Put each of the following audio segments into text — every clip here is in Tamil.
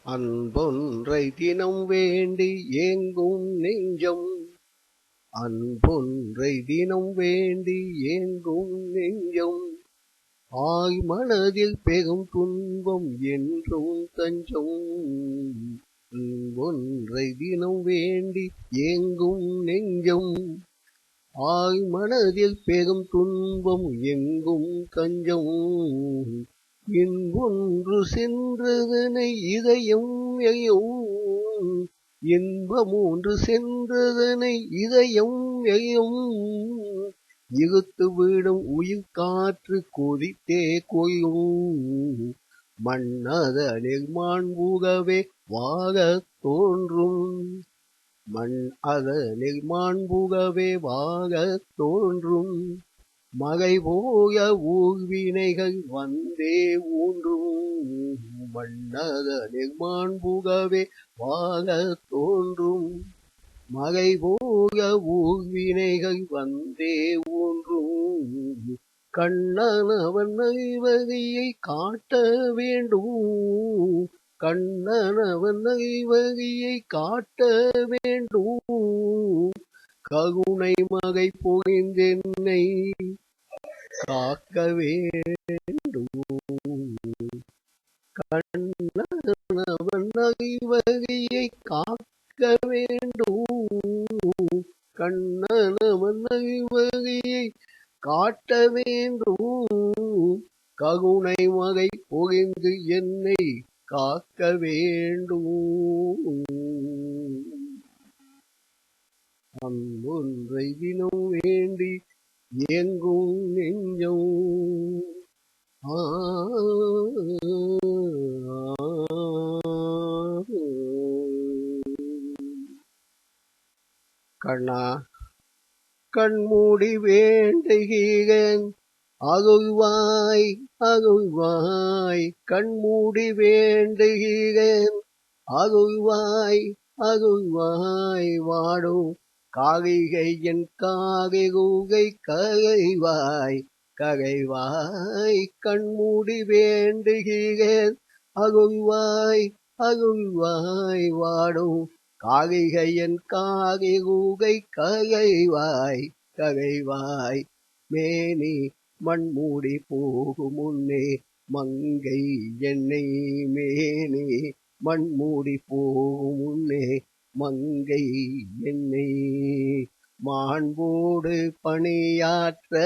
அன்பொன்றை தினம் வேண்டி ஏங்கும் நெஞ்சம். அன்பொன்றை தினம் வேண்டி ஏங்கும் நெஞ்சம். மனதில் பெரும் துன்பம் என்றும் தஞ்சம். அன்பொன்றை தினம் வேண்டி ஏங்கும் நெஞ்சம். மனதில் பெரும் துன்பம் எங்கும் தஞ்சம். இன்பொன்று சென்றதனை இதயம் எயும். இன்பமூன்று சென்றதனை இதயம் எயும். இகுத்து விடும் உயிர் காற்று கொதித்தே கொள்ளும். மன்னதனில் மாண்புகவே வாகத் தோன்றும். அதனில் மாண்புகவே வாகத் தோன்றும். மகை போய ஊழ்வினைகள் வந்தே ஊன்றும். மன்னதனில் மாண்புகவே வாகத் தோன்றும். மகை போய ஊழ்வினைகள் வந்தே ஊன்றும். கண்ணனவன் நல்வழியை காட்ட வேண்டும். கண்ணனவன் நல்வழியை காட்ட வேண்டும். கருணை மகை பொழிந்தென்னை காக்க வேண்டும். கண்ணனவன் நல்வழியை காக்க வேண்டும். கண்ணனவன் நல்வழியை காட்ட வேண்டும். கருணை மகை பொழிந்து என்னை காக்க வேண்டும். அன்பொன்றை தினம் வேண்டி ஏங்கும் நெஞ்சம். கண்ணா கண்மூடி வேண்டுகிறேன் அருள்வாய் அருள்வாய். கண்மூடி வேண்டுகிறேன் அருள்வாய் அருள்வாய். வாடும் காரிகை என் காரிகை கரைவாய் கரைவாய். கண்மூடி வேண்டுகிறேன் அருள்வாய் அருள்வாய். வாடும் காரிகை என் காரிகை கரைவாய் கரைவாய். மேனி மண்மூடி போகும் முன்னே மங்கை என்னை. மேனி மண்மூடி போகும் முன்னே மங்கை என்னை. மாண்போடு பணியாற்ற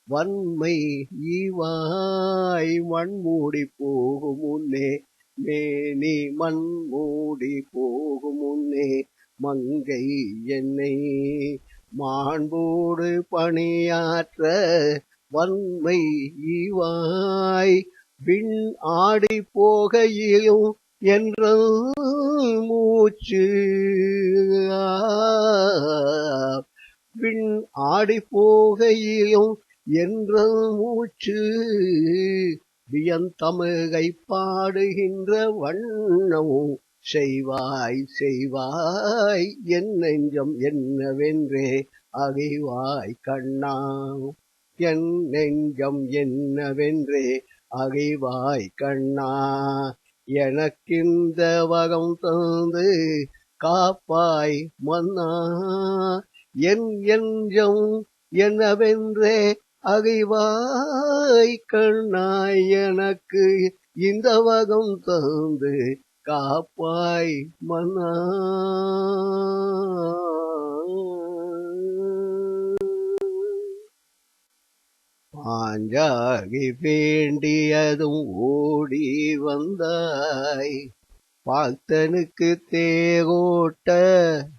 வன்மை ஈவாய். மண்மூடி போகும் முன்னே மேனி மண்மூடி போகும் முன்னே மங்கை என்னை. மாண்போடு பணியாற்ற வன்மை ஈவாய். விண் ஆடி போகையிலும் என்ற மூச்சு. விண் ஆடி போகையிலும் என்ற மூச்சு. வியந்தமிழை பாடுகின்ற வண்ணம் செய்வாய் செய்வாய். என் நெஞ்சம் என்னவென்றே அறிவாய் கண்ணா. என் நெஞ்சம் என்னவென்றே அறிவாய் கண்ணா. எனக்கிந்த வரம் தந்து காப்பாய் மன்னா. என் நெஞ்சம் என்னவென்றே அறிவாய் கண்ணாய். எனக்கு இந்த வகம் தந்து காப்பாய் மன்னா. பாஞ்சாகி வேண்டியதும் ஓடி வந்தாய். பார்த்தனுக்கு தேரோட்ட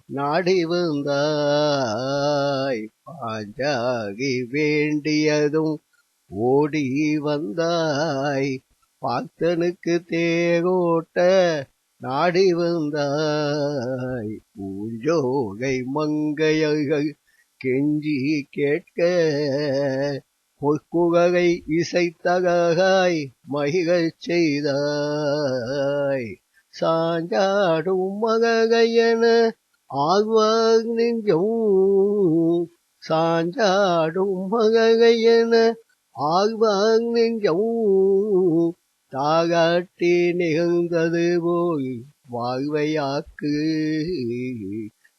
நாடி வந்தாய். பாஞ்சாகி வேண்டியதும் ஓடி வந்தாய். பார்த்தனுக்கு தேரோட்ட நாடி வந்தாய். பூஞ்சோகை மங்கையர்கள் கெஞ்சி கேட்க பொற்குகை இசைத்தகாய் மகிழச் செய்தாய். சாஞ்சாடும் மகையென ஆழ்வார் நெஞ்சம். சாஞ்சாடும் மகையென ஆழ்வார் நெஞ்சம். தாகாட்டி நிகழ்ந்தது போய் வாழ்வையாக்கு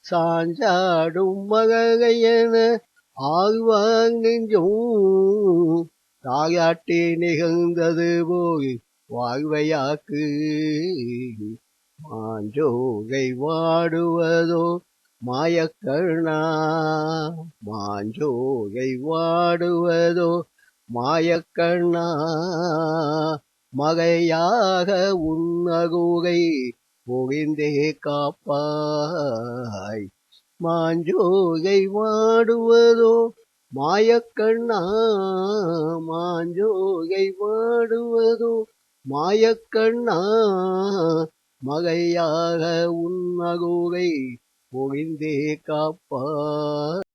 சாஞ்சாடும் மகையென ஆழ்வாங் நெஞ்சும் தாயாட்டி நிகழ்ந்தது போய் வாழ்வையாக்கு மாஞ்சோகை வாடுவதோ மாயக்கண்ணா மாஞ்சோகை வாடுவதோ மாயக்கண்ணா மகையாக உன்னகுகை பொழிந்தே காப்பாய் மாஞ்சோகை வாடுவதோ மாயக்கண்ணா மாஞ்சோகை வாடுவதோ மாயக்கண்ணா மகையாக உன்னகுகை பொழிந்தே காப்பாய்